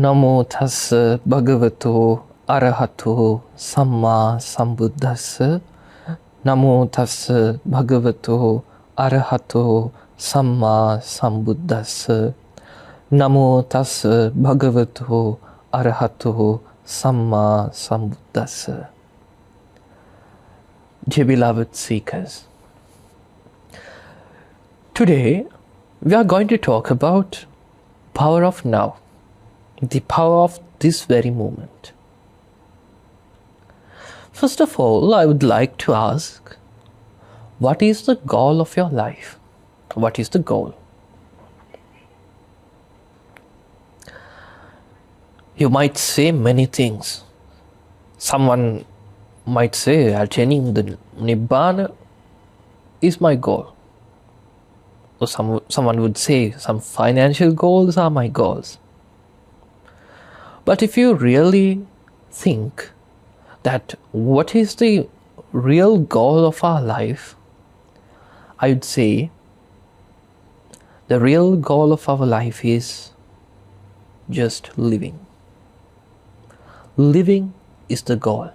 Namo tassa bhagavato arahato samma sambuddhassa. Namo tassa bhagavato arahato samma sambuddhassa. Namo tassa bhagavato arahato samma sambuddhassa. Dear beloved seekers, today we are going to talk about power of now, the power of this very moment. First of all, I would like to ask, what is the goal of your life? What is the goal? You might say many things. Someone might say attaining the Nibbana is my goal. Or someone would say some financial goals are my goals. But if you really think that what is the real goal of our life, I would say the real goal of our life is just living. Living is the goal.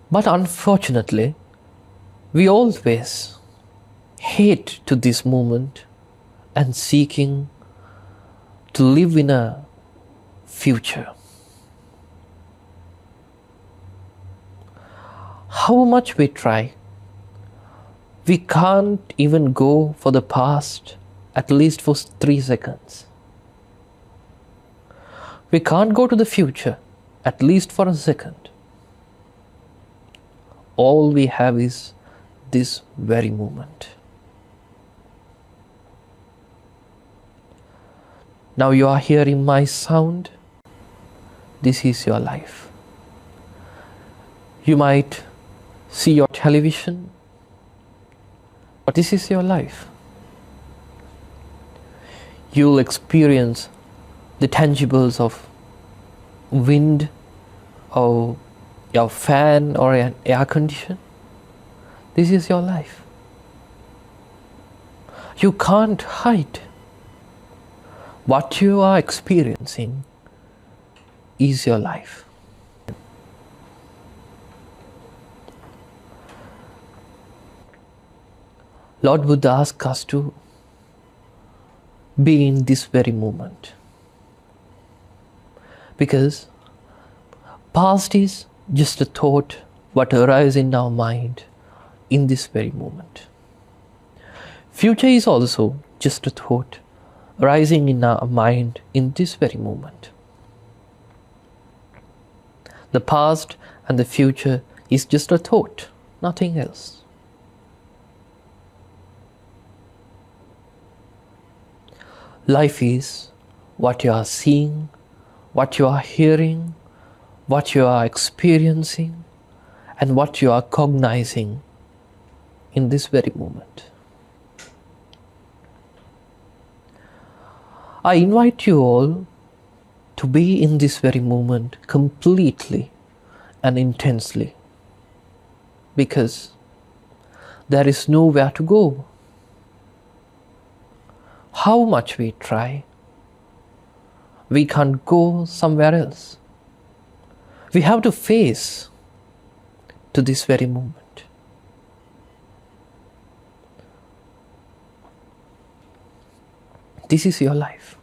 But unfortunately, we always hate to this moment and seeking to live in a future. How much we try, we can't even go for the past at least for 3 seconds. We can't go to the future at least for a second. All we have is this very moment. Now you are hearing my sound. This is your life. You might see your television, but this is your life. You'll experience the tangibles of wind or your fan or an air condition. This is your life. You can't hide. What you are experiencing is your life. Lord Buddha asks us to be in this very moment. Because past is just a thought what arises in our mind in this very moment. Future is also just a thought arising in our mind in this very moment. The past and the future is just a thought, nothing else. Life is what you are seeing, what you are hearing, what you are experiencing, and what you are cognizing in this very moment. I invite you all to be in this very moment completely and intensely, because there is nowhere to go. How much we try, we can't go somewhere else. We have to face to this very moment. This is your life.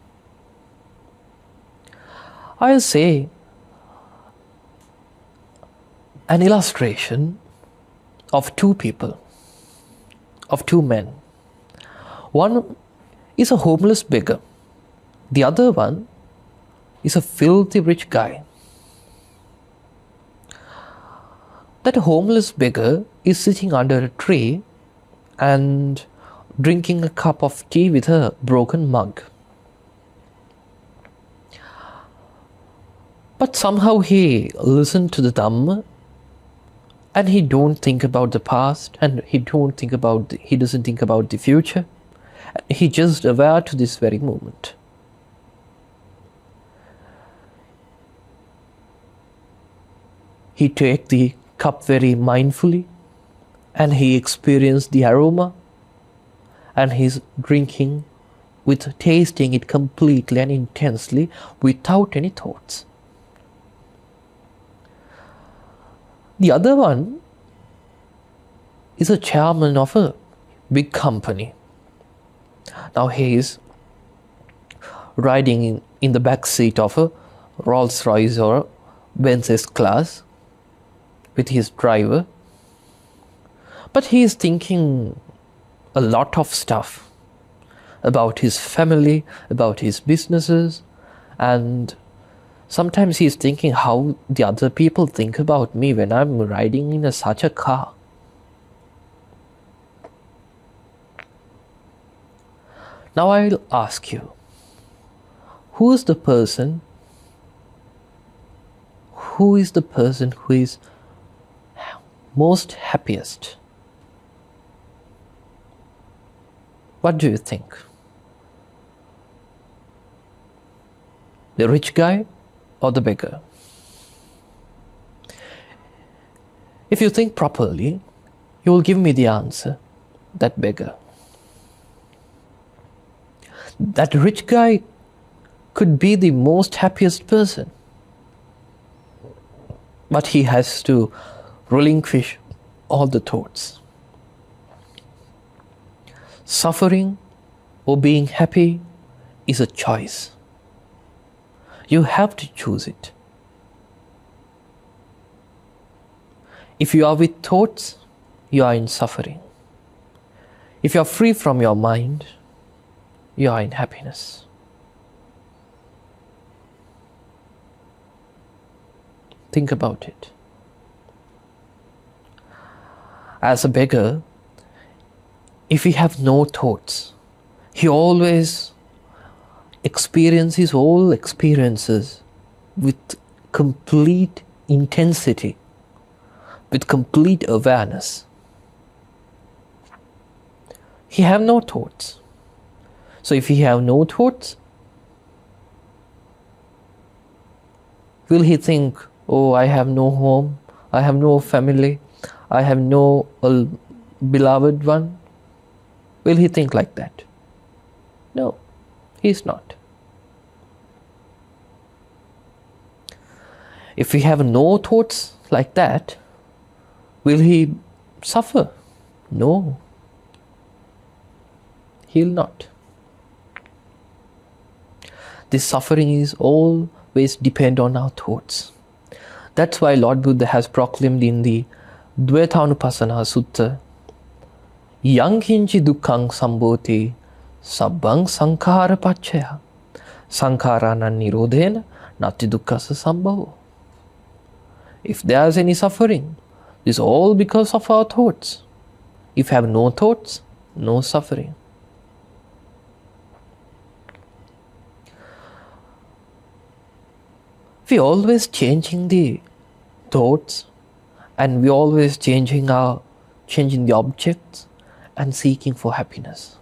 I'll say an illustration of 2 people, of 2 men. One is a homeless beggar. The other one is a filthy rich guy. That homeless beggar is sitting under a tree and drinking a cup of tea with a broken mug. But somehow he listened to the Dhamma, and he don't think about the past, and he doesn't think about the future. He just aware to this very moment. He take the cup very mindfully, and he experienced the aroma, and he's drinking with tasting it completely and intensely without any thoughts. The other one is a chairman of a big company. Now he is riding in the back seat of a Rolls Royce or a Benz S-Class with his driver, but he is thinking a lot of stuff about his family, about his businesses, and sometimes he is thinking how the other people think about me when I'm riding in such a car. Now I'll ask you, who is the person who is most happiest? What do you think? The rich guy or the beggar? If you think properly, you will give me the answer, that beggar. That rich guy could be the most happiest person, but he has to relinquish all the thoughts. Suffering or being happy is a choice. You have to choose it. If you are with thoughts, you are in suffering. If you are free from your mind, you are in happiness. Think about it. As a beggar, if he have no thoughts, he always experiences all experiences with complete intensity, with complete awareness. He have no thoughts. So if he have no thoughts, will he think, oh, I have no home, I have no family, I have no beloved one? Will he think like that? No, he is not. If we have no thoughts like that, will he suffer? No, he will not. This suffering is always depend on our thoughts. That's why Lord Buddha has proclaimed in the Dvaitanupassana Sutta, Yang kinchi dukkhaṃ sambhoti sabbhaṃ sankhāra paccaya sankhārānaṃ nirodhena nati dukkhassa sambhavo. If there is any suffering, this is all because of our thoughts. If you have no thoughts, no suffering. We always changing the thoughts, and we always changing the objects and seeking for happiness.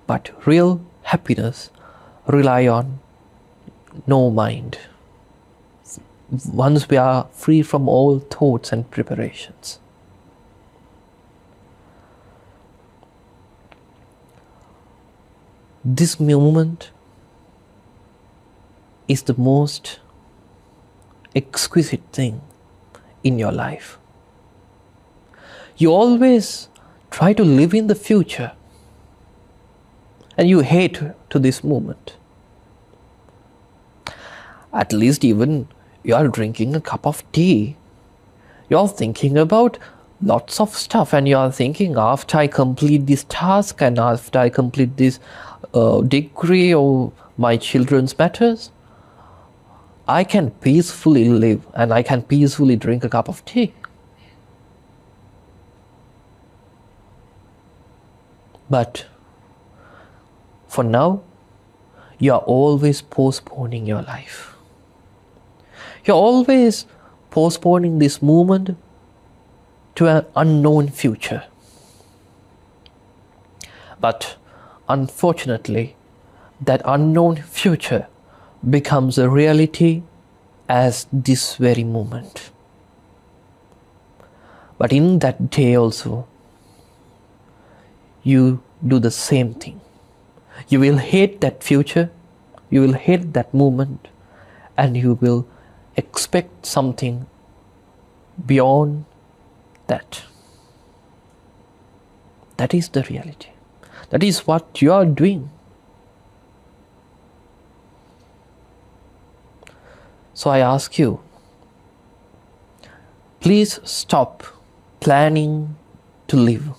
But real happiness rely on no mind. Once we are free from all thoughts and preparations. This moment is the most exquisite thing in your life. You always try to live in the future, and you hate to this moment. At least even you are drinking a cup of tea, you are thinking about lots of stuff, and you are thinking, after I complete this task and after I complete this degree or my children's matters, I can peacefully live and I can peacefully drink a cup of tea. But for now, you are always postponing your life. You're always postponing this moment to an unknown future. But unfortunately, that unknown future becomes a reality as this very moment. But in that day also, you do the same thing. You will hate that future, you will hate that moment, and you will expect something beyond that. That is the reality. That is what you are doing. So I ask you, please stop planning to live.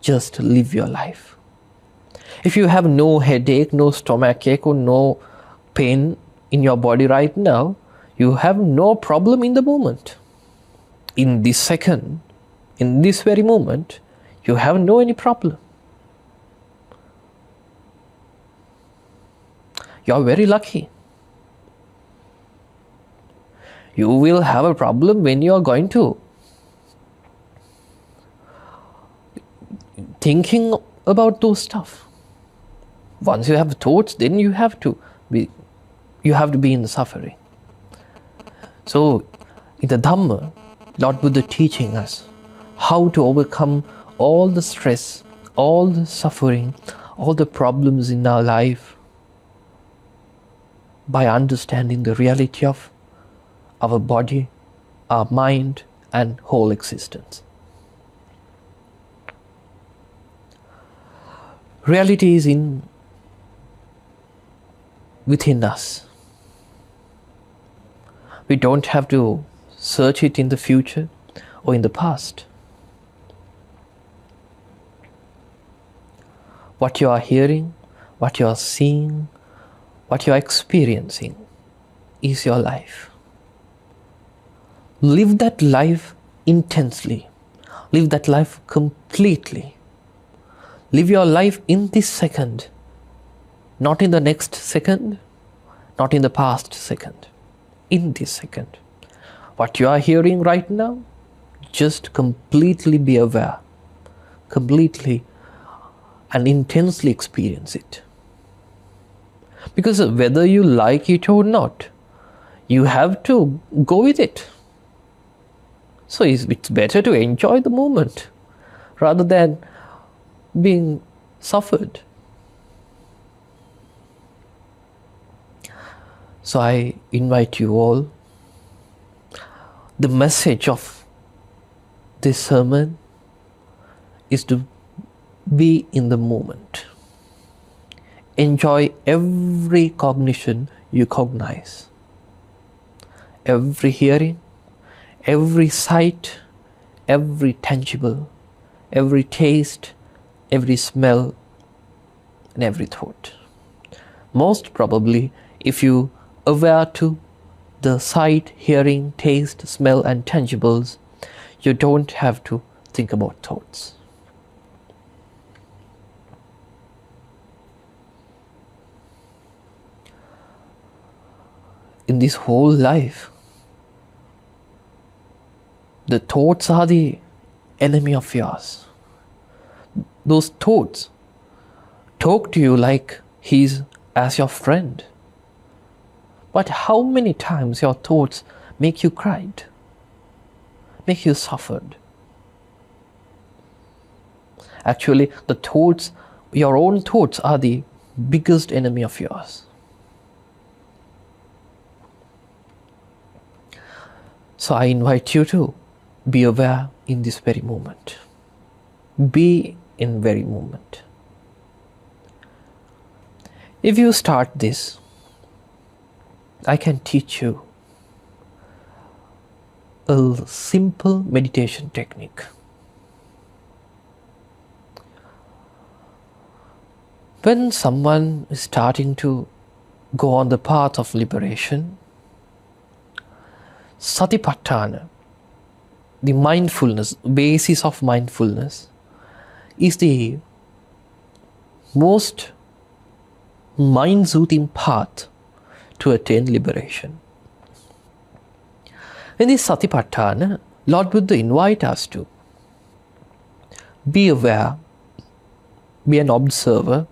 Just live your life. If you have no headache, no stomachache, or no pain in your body right now, you have no problem in the moment. In this second, in this very moment, you have no any problem. You are very lucky. You will have a problem when you are going to thinking about those stuff. Once you have thoughts, then you have to be in the suffering. So in the Dhamma, Lord Buddha teaching us how to overcome all the stress, all the suffering, all the problems in our life by understanding the reality of our body, our mind, and whole existence. Reality is within us. We don't have to search it in the future or in the past. What you are hearing, what you are seeing, what you are experiencing is your life. Live that life intensely. Live that life completely. Live your life in this second, not in the next second, not in the past second, in this second. What you are hearing right now, just completely be aware, completely and intensely experience it. Because whether you like it or not, you have to go with it. So it's better to enjoy the moment rather than being suffered. So I invite you all, the message of this sermon is to be in the moment. Enjoy every cognition you cognize, every hearing, every sight, every tangible, every taste, every smell, and every thought. Most probably, if you aware to the sight, hearing, taste, smell, and tangibles, you don't have to think about thoughts. In this whole life, the thoughts are the enemy of yours. Those thoughts talk to you like he's as your friend. But how many times your thoughts make you cried, make you suffered? Actually, the thoughts, your own thoughts, are the biggest enemy of yours. So I invite you to be aware in this very moment. Be in very moment. If you start this, I can teach you a simple meditation technique. When someone is starting to go on the path of liberation, Satipatthana, the mindfulness, basis of mindfulness, is the most mind-soothing path to attain liberation. In this Satipatthana, Lord Buddha invites us to be aware, be an observer,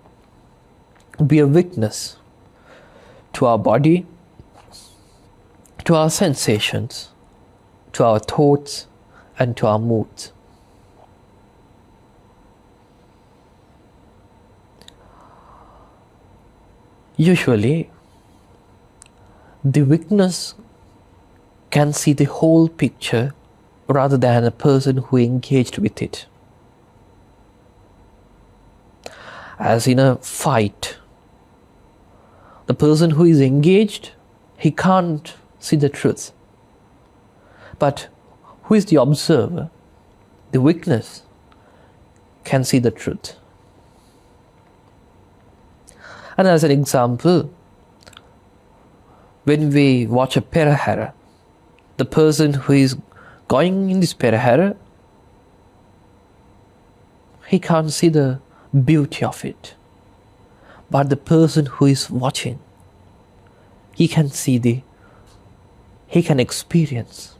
be a witness to our body, to our sensations, to our thoughts, and to our moods. Usually, the witness can see the whole picture rather than a person who engaged with it. As in a fight, the person who is engaged, he can't see the truth. But who is the observer? The witness can see the truth. And as an example, when we watch a perahara, the person who is going in this perahara, he can't see the beauty of it. But the person who is watching, he can experience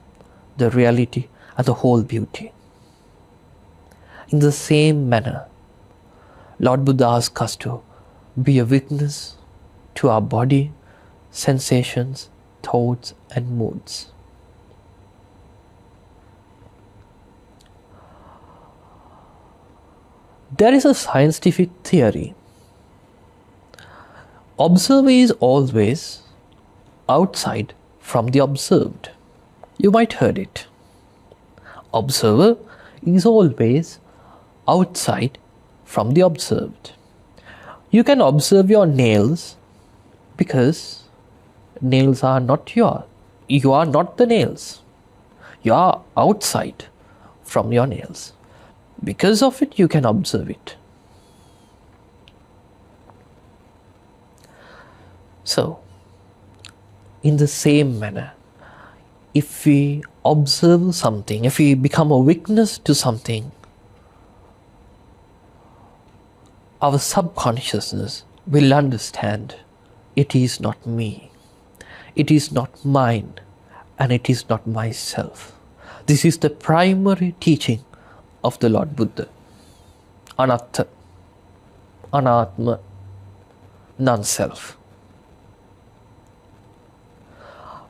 the reality and the whole beauty. In the same manner, Lord Buddha asks us to be a witness to our body, sensations, thoughts and moods. There is a scientific theory. Observer is always outside from the observed. You might heard it. Observer is always outside from the observed. You can observe your nails because nails are not yours. You are not the nails. You are outside from your nails. Because of it, you can observe it. So, in the same manner, if we observe something, if we become a witness to something, our subconsciousness will understand it is not me, it is not mine, and it is not myself. This is the primary teaching of the Lord Buddha. Anatta, Anatma, non-self.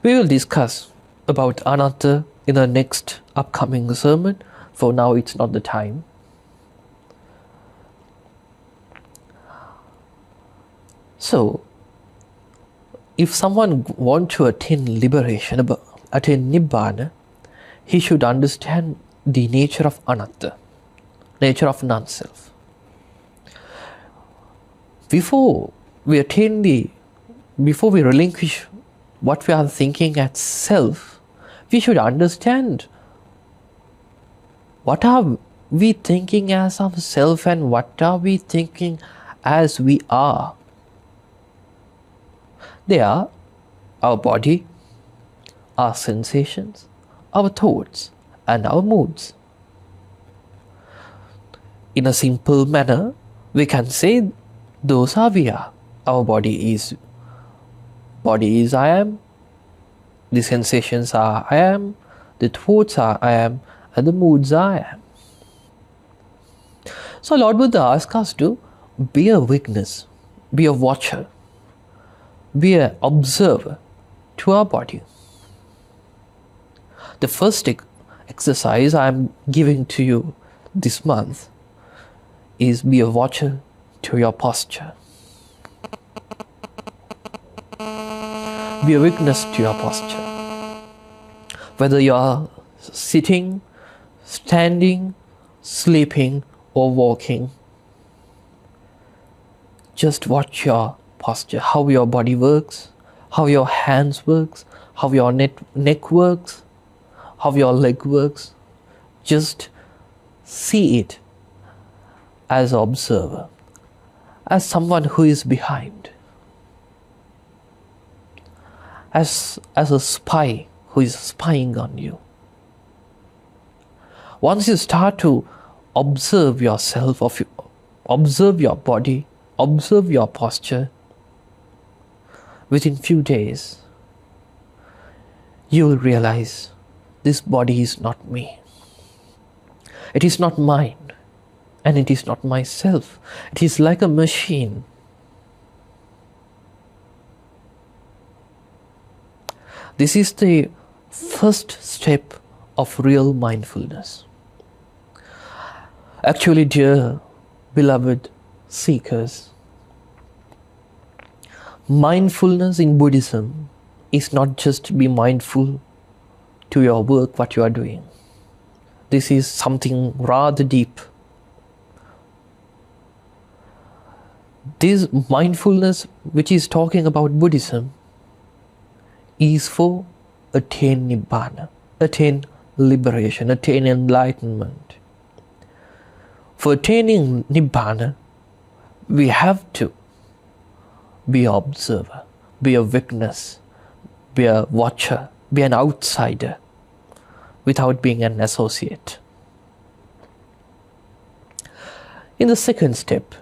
We will discuss about Anatta in the next upcoming sermon. For now, it's not the time. So, if someone wants to attain liberation, attain Nibbana, he should understand the nature of Anatta, nature of non-self. Before we relinquish what we are thinking as self, we should understand what are we thinking as of self and what are we thinking as we are. They are our body, our sensations, our thoughts, and our moods. In a simple manner, we can say those are we are. Our body is I am, the sensations are I am, the thoughts are I am, and the moods are I am. So Lord Buddha asks us to be a witness, be a watcher, be an observer to our body. The first exercise I am giving to you this month is be a watcher to your posture. Be a witness to your posture. Whether you are sitting, standing, sleeping, or walking, just watch your posture, how your body works, how your hands works, how your neck works, how your leg works. Just see it as an observer, as someone who is behind, as a spy who is spying on you. Once you start to observe yourself, observe your body, observe your posture, within few days, you will realize this body is not me. It is not mine, and it is not myself. It is like a machine. This is the first step of real mindfulness. Actually, dear beloved seekers, Mindfulness in Buddhism is not just to be mindful to your work, what you are doing. This is something rather deep. This mindfulness, which is talking about Buddhism, is for attain Nibbana, attain liberation, attain enlightenment. For attaining Nibbana, we have to be an observer, be a witness, be a watcher, be an outsider, without being an associate. In the second step,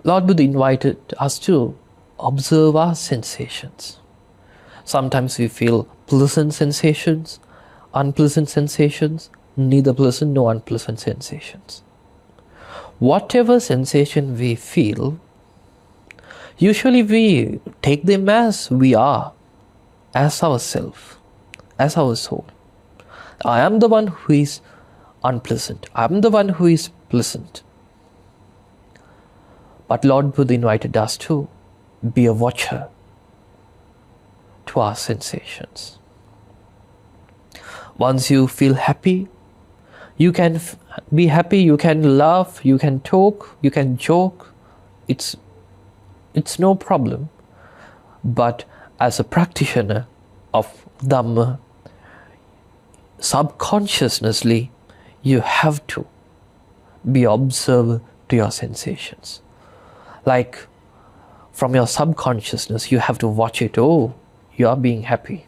Lord Buddha invited us to observe our sensations. Sometimes we feel pleasant sensations, unpleasant sensations, neither pleasant nor unpleasant sensations. Whatever sensation we feel, usually we take them as we are, as ourself, as our soul. I am the one who is unpleasant. I am the one who is pleasant. But Lord Buddha invited us to be a watcher to our sensations. Once you feel happy, you can be happy, you can laugh, you can talk, you can joke. It's no problem. But as a practitioner of Dhamma, subconsciously, you have to be observer to your sensations. Like from your subconsciousness, you have to watch it. Oh, you are being happy.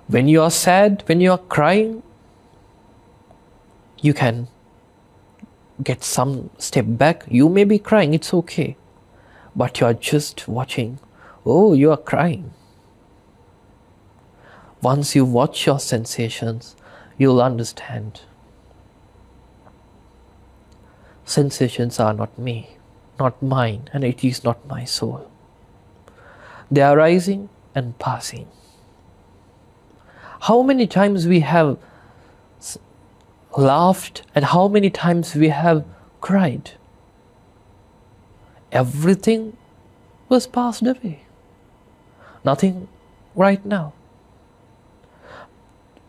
When you are sad, when you are crying, you can get some step back. You may be crying, it's okay. But you are just watching. Oh, you are crying. Once you watch your sensations, you'll understand. Sensations are not me, not mine, and it is not my soul. They are rising and passing. How many times we have laughed and how many times we have cried? Everything was passed away. Nothing right now.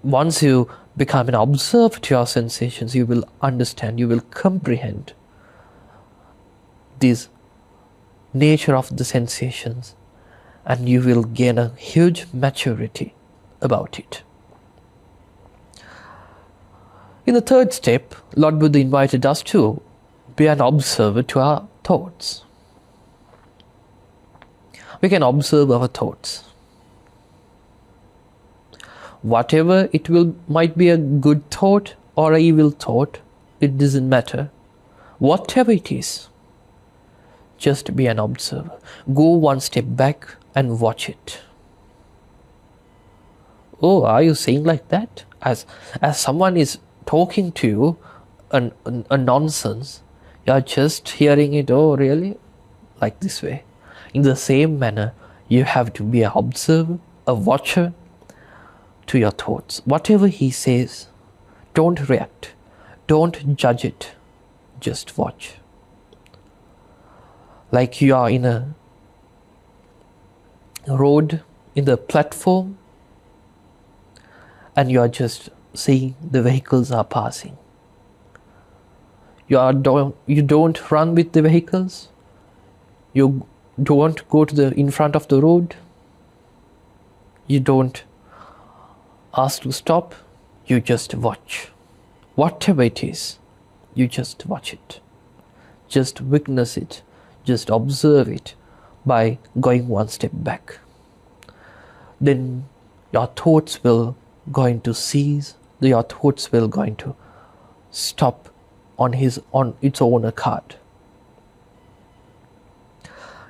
Once you become an observer to your sensations, you will understand, you will comprehend this nature of the sensations, and you will gain a huge maturity about it. In the third step, Lord Buddha invited us to be an observer to our thoughts. We can observe our thoughts. Whatever it might be a good thought or an evil thought, it doesn't matter. Whatever it is, just be an observer. Go one step back and watch it. Oh, are you saying like that? As someone is talking to you a nonsense, you are just hearing it, oh really? Like this way. In the same manner, you have to be an observer, a watcher to your thoughts. Whatever he says, don't react. Don't judge it. Just watch. Like you are in a road, in the platform, and you are just seeing the vehicles are passing. You don't run with the vehicles. You don't go to in front of the road. You don't ask to stop. You just watch. Whatever it is, you just watch it. Just witness it. Just observe it by going one step back. Then your thoughts will going to cease. Your thoughts will going to stop on its own accord.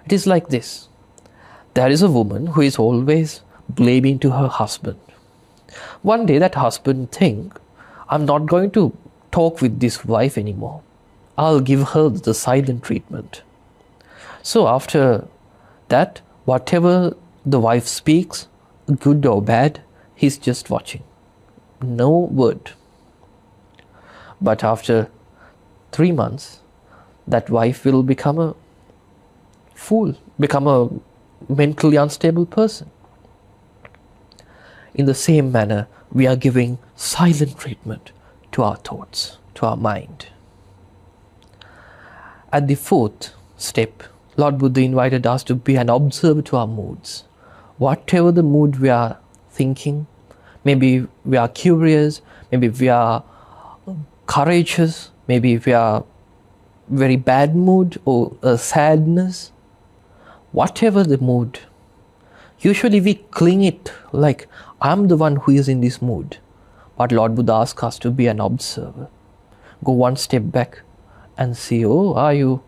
It is like this. There is a woman who is always blaming to her husband. One day that husband think, I'm not going to talk with this wife anymore. I'll give her the silent treatment. So after that, whatever the wife speaks, good or bad, he's just watching. No word. But after 3 months, that wife will become a fool, become a mentally unstable person. In the same manner, we are giving silent treatment to our thoughts, to our mind. At the fourth step, Lord Buddha invited us to be an observer to our moods. Whatever the mood we are thinking, maybe we are curious, maybe we are courageous, maybe we are very bad mood or sadness, whatever the mood, usually we cling it like, I'm the one who is in this mood. But Lord Buddha asks us to be an observer. Go one step back and see, oh, are you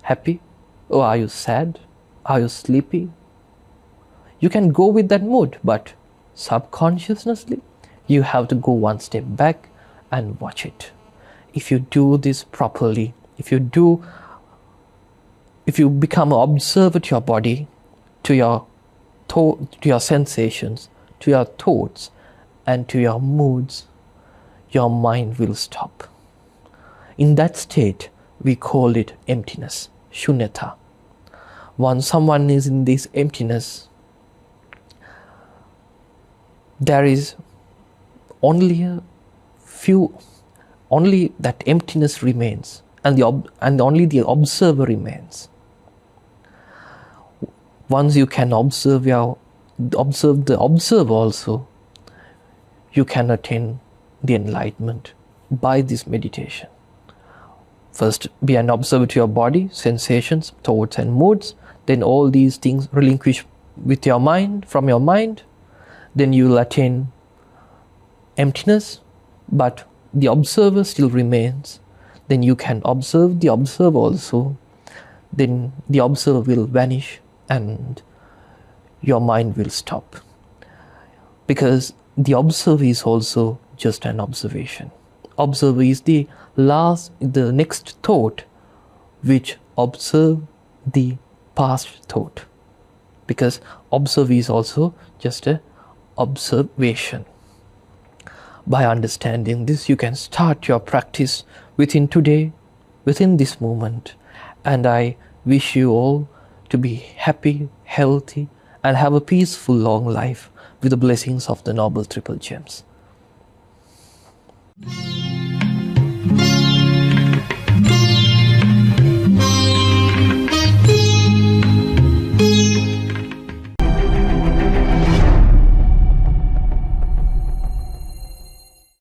happy? Oh, are you sad? Are you sleepy? You can go with that mood, but subconsciously, you have to go one step back and watch it. If you do this properly, if you become an observer to your body, to your sensations, to your thoughts, and to your moods, your mind will stop. In that state, we call it emptiness, shunyata. Once someone is in this emptiness, there is only that emptiness remains, and only the observer remains. Once you can observe the observer also, you can attain the enlightenment by this meditation. First, be an observer to your body, sensations, thoughts and moods. Then all these things relinquish with your mind, from your mind. Then you will attain emptiness, but the observer still remains. Then you can observe the observer also. Then the observer will vanish and your mind will stop. Because the observer is also just an observation. Observer is the next thought which observe the past thought. Because observer is also just an observation. By understanding this, you can start your practice within today, within this moment. And I wish you all to be happy, healthy, and have a peaceful long life with the blessings of the Noble Triple Gems.